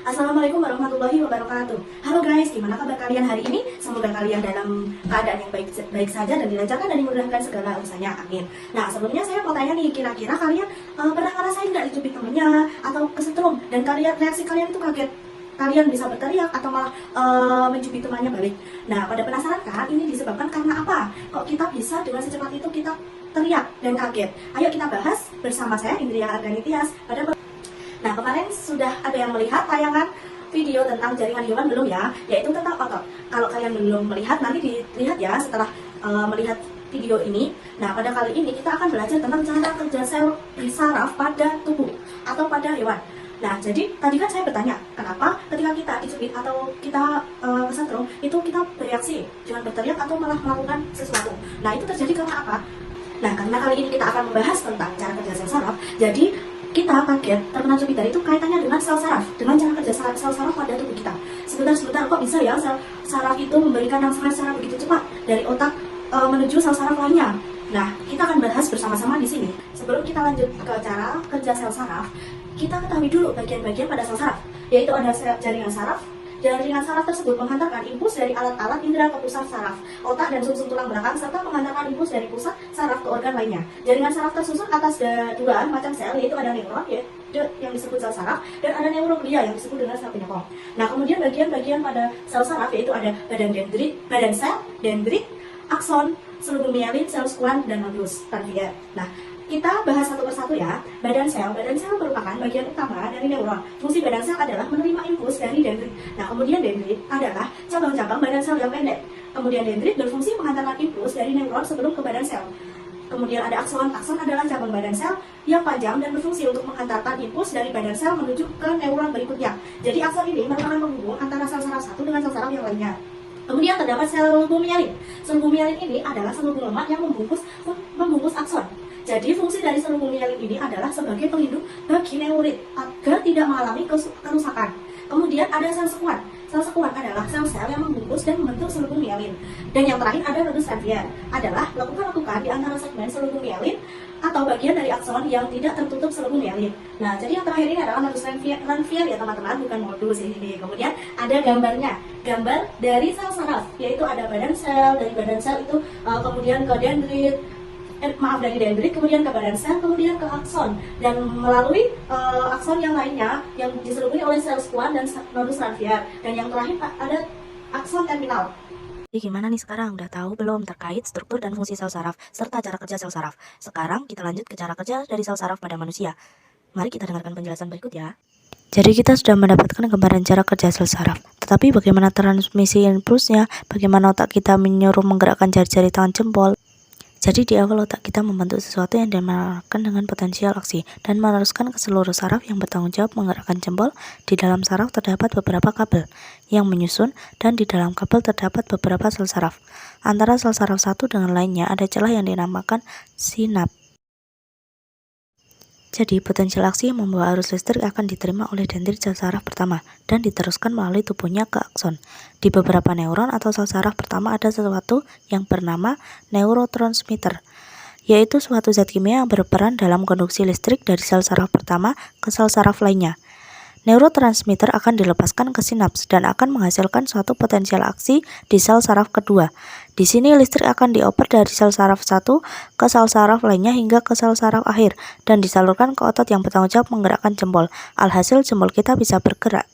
Assalamualaikum warahmatullahi wabarakatuh. Halo guys, gimana kabar kalian hari ini? Semoga kalian dalam keadaan yang baik saja dan dilancarkan dan dimudahkan segala urusannya. Amin. Nah, sebelumnya saya mau tanya nih, kira-kira kalian pernah ngerasain nggak dicubit temennya atau kesetrum dan reaksi kalian itu kaget? Kalian bisa berteriak atau malah mencubit temannya balik. Nah, pada penasaran kan? Ini disebabkan karena apa? Kok kita bisa dengan secepat itu kita teriak dan kaget? Ayo kita bahas bersama saya Indria Arganitias pada. Nah, kemarin sudah ada yang melihat tayangan video tentang jaringan hewan belum ya? Yaitu tentang otot. Kalau kalian belum melihat, nanti dilihat ya setelah melihat video ini. Nah, pada kali ini kita akan belajar tentang cara kerja sel saraf pada tubuh atau pada hewan. Nah, jadi tadi kan saya bertanya, kenapa ketika kita dicubit atau kita kesetrum, itu kita bereaksi dengan berteriak atau malah melakukan sesuatu. Nah, itu terjadi karena apa? Nah, karena kali ini kita akan membahas tentang cara kerja sel saraf, jadi kita kaget terkena cubit itu kaitannya dengan sel saraf, dengan cara kerja sel saraf pada tubuh kita. Sebentar, kok bisa ya sel saraf itu memberikan rangsangan secara begitu cepat dari otak menuju sel saraf lainnya? Nah, kita akan bahas bersama-sama di sini. Sebelum kita lanjut ke cara kerja sel saraf, kita ketahui dulu bagian-bagian pada sel saraf, yaitu ada jaringan saraf. Jaringan saraf tersebut menghantarkan impuls dari alat-alat indera ke pusat saraf, otak dan sumsum tulang belakang, serta menghantarkan impuls dari pusat saraf ke organ lainnya. Jaringan saraf tersusun atas dua macam sel, yaitu ada neuron yang disebut sel saraf, dan ada neuroglia yang disebut dengan sel penyokong. Nah, kemudian bagian-bagian pada sel saraf yaitu ada badan sel, dendrit, akson, selubung mielin, sel squamous, dan nodus ganglion. Nah, kita bahas satu persatu ya. Badan sel merupakan bagian utama dari neuron. Fungsi badan sel adalah menerima impuls dari dendrit. Nah, kemudian dendrit adalah cabang-cabang badan sel yang pendek. Kemudian dendrit berfungsi menghantarkan impuls dari neuron sebelum ke badan sel. Kemudian ada akson. Akson adalah cabang badan sel yang panjang dan berfungsi untuk menghantarkan impuls dari badan sel menuju ke neuron berikutnya. Jadi akson ini merupakan penghubung antara sel saraf satu dengan sel saraf yang lainnya. Kemudian terdapat selubung mielin. Selubung mielin ini adalah selubung lemak yang membungkus akson. Jadi fungsi dari selubung mielin ini adalah sebagai pelindung bagi neurit agar tidak mengalami kerusakan. Kemudian ada sel sekuat. Sel sekuat adalah sel-sel yang membungkus dan membentuk selubung mielin. Dan yang terakhir ada nodus ranvier, adalah lekukan-lekukan di antara segmen selubung mielin atau bagian dari akson yang tidak tertutup selubung mielin. Nah, jadi yang terakhir ini adalah nodus ranvier ya teman-teman, bukan modus ini. Kemudian ada gambarnya, gambar dari sel saraf, yaitu ada badan sel, dari badan sel itu kemudian ke dendrit, dari dendrit kemudian ke badan sel, kemudian ke akson, dan melalui akson yang lainnya yang diselubungi oleh sel squamous dan nodus ranvier, dan yang terakhir ada akson terminal. Jadi gimana nih sekarang? Udah tahu belum terkait struktur dan fungsi sel saraf serta cara kerja sel saraf? Sekarang kita lanjut ke cara kerja dari sel saraf pada manusia. Mari kita dengarkan penjelasan berikut ya. Jadi kita sudah mendapatkan gambaran cara kerja sel saraf. Tetapi bagaimana transmisi impulsnya? Bagaimana otak kita menyuruh menggerakkan jari-jari tangan jempol? Jadi di awal otak kita membentuk sesuatu yang dinamakan dengan potensial aksi dan meneruskan ke seluruh saraf yang bertanggung jawab menggerakkan jempol. Di dalam saraf terdapat beberapa kabel yang menyusun dan di dalam kabel terdapat beberapa sel saraf. Antara sel saraf satu dengan lainnya ada celah yang dinamakan sinap. Jadi potensial aksi yang membawa arus listrik akan diterima oleh dendrit sel saraf pertama dan diteruskan melalui tubuhnya ke akson. Di beberapa neuron atau sel saraf pertama ada sesuatu yang bernama neurotransmitter, yaitu suatu zat kimia yang berperan dalam konduksi listrik dari sel saraf pertama ke sel saraf lainnya. Neurotransmitter akan dilepaskan ke sinaps dan akan menghasilkan suatu potensial aksi di sel saraf kedua. Di sini listrik akan dioper dari sel saraf satu ke sel saraf lainnya hingga ke sel saraf akhir dan disalurkan ke otot yang bertanggung jawab menggerakkan jempol. Alhasil jempol kita bisa bergerak.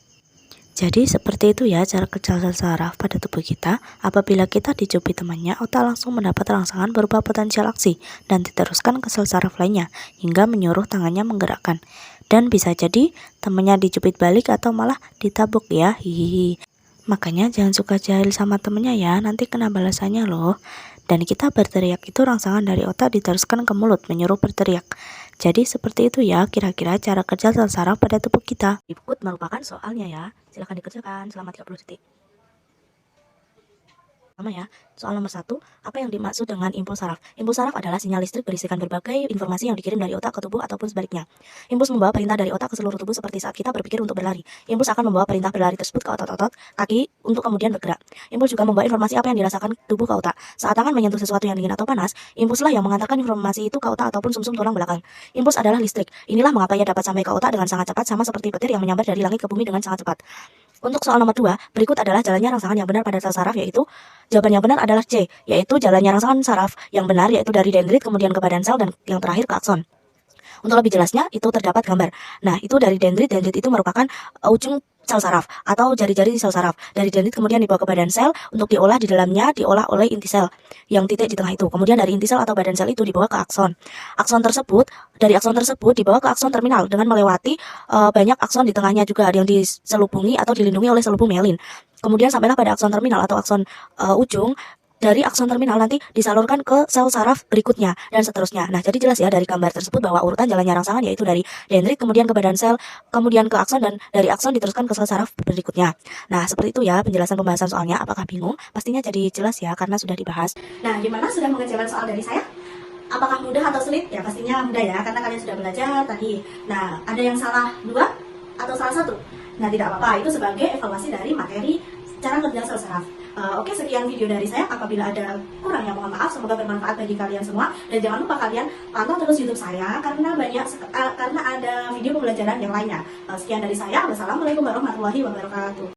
Jadi seperti itu ya cara kerja sel saraf pada tubuh kita. Apabila kita dicubit temannya, otak langsung mendapat rangsangan berupa potensial aksi dan diteruskan ke sel saraf lainnya hingga menyuruh tangannya menggerakkan. Dan bisa jadi temannya dicubit balik atau malah ditabuk ya, hihihi. Makanya jangan suka jahil sama temennya ya, nanti kena balasannya loh. Dan kita berteriak itu rangsangan dari otak diteruskan ke mulut menyuruh berteriak. Jadi seperti itu ya kira-kira cara kerja sel saraf pada tubuh kita. Berikut merupakan soalnya ya, silahkan dikerjakan selama 30 detik. Pertama ya, soal nomor 1, apa yang dimaksud dengan impuls saraf? Impuls saraf adalah sinyal listrik berisikan berbagai informasi yang dikirim dari otak ke tubuh ataupun sebaliknya. Impuls membawa perintah dari otak ke seluruh tubuh seperti saat kita berpikir untuk berlari. Impuls akan membawa perintah berlari tersebut ke otot-otot kaki untuk kemudian bergerak. Impuls juga membawa informasi apa yang dirasakan tubuh ke otak. Saat tangan menyentuh sesuatu yang dingin atau panas, impulslah yang mengantarkan informasi itu ke otak ataupun sumsum tulang belakang. Impuls adalah listrik. Inilah mengapa ia dapat sampai ke otak dengan sangat cepat, sama seperti petir yang menyambar dari langit ke bumi dengan sangat cepat. Untuk soal nomor 2, berikut adalah jalannya rangsangan yang benar pada sel saraf, yaitu jawaban yang benar adalah C, yaitu jalannya rangsangan saraf yang benar yaitu dari dendrit kemudian ke badan sel dan yang terakhir ke akson. Untuk lebih jelasnya, itu terdapat gambar. Nah, itu dari dendrit. Dendrit itu merupakan ujung sel saraf atau jari-jari sel saraf. Dari dendrit kemudian dibawa ke badan sel untuk diolah, di dalamnya diolah oleh inti sel yang titik di tengah itu. Kemudian dari inti sel atau badan sel itu dibawa ke akson. Dari akson tersebut dibawa ke akson terminal dengan melewati banyak akson di tengahnya juga yang diselubungi atau dilindungi oleh selubung myelin. Kemudian sampailah pada akson terminal atau akson ujung. Dari akson terminal nanti disalurkan ke sel saraf berikutnya dan seterusnya. Nah, jadi jelas ya dari gambar tersebut bahwa urutan jalannya rangsangan yaitu dari dendrit kemudian ke badan sel, kemudian ke akson, dan dari akson diteruskan ke sel saraf berikutnya. Nah, seperti itu ya penjelasan pembahasan soalnya. Apakah bingung? Pastinya jadi jelas ya karena sudah dibahas. Nah, gimana, sudah mengerjakan soal dari saya? Apakah mudah atau sulit? Ya pastinya mudah ya, karena kalian sudah belajar tadi. Nah, ada yang salah 2 atau salah 1? Nah, tidak apa-apa, itu sebagai evaluasi dari materi cara kerja sel saraf. Oke, sekian video dari saya. Apabila ada kurang ya mohon maaf, semoga bermanfaat bagi kalian semua. Dan jangan lupa kalian pantau terus YouTube saya karena karena ada video pembelajaran yang lainnya. Sekian dari saya. Wassalamualaikum warahmatullahi wabarakatuh.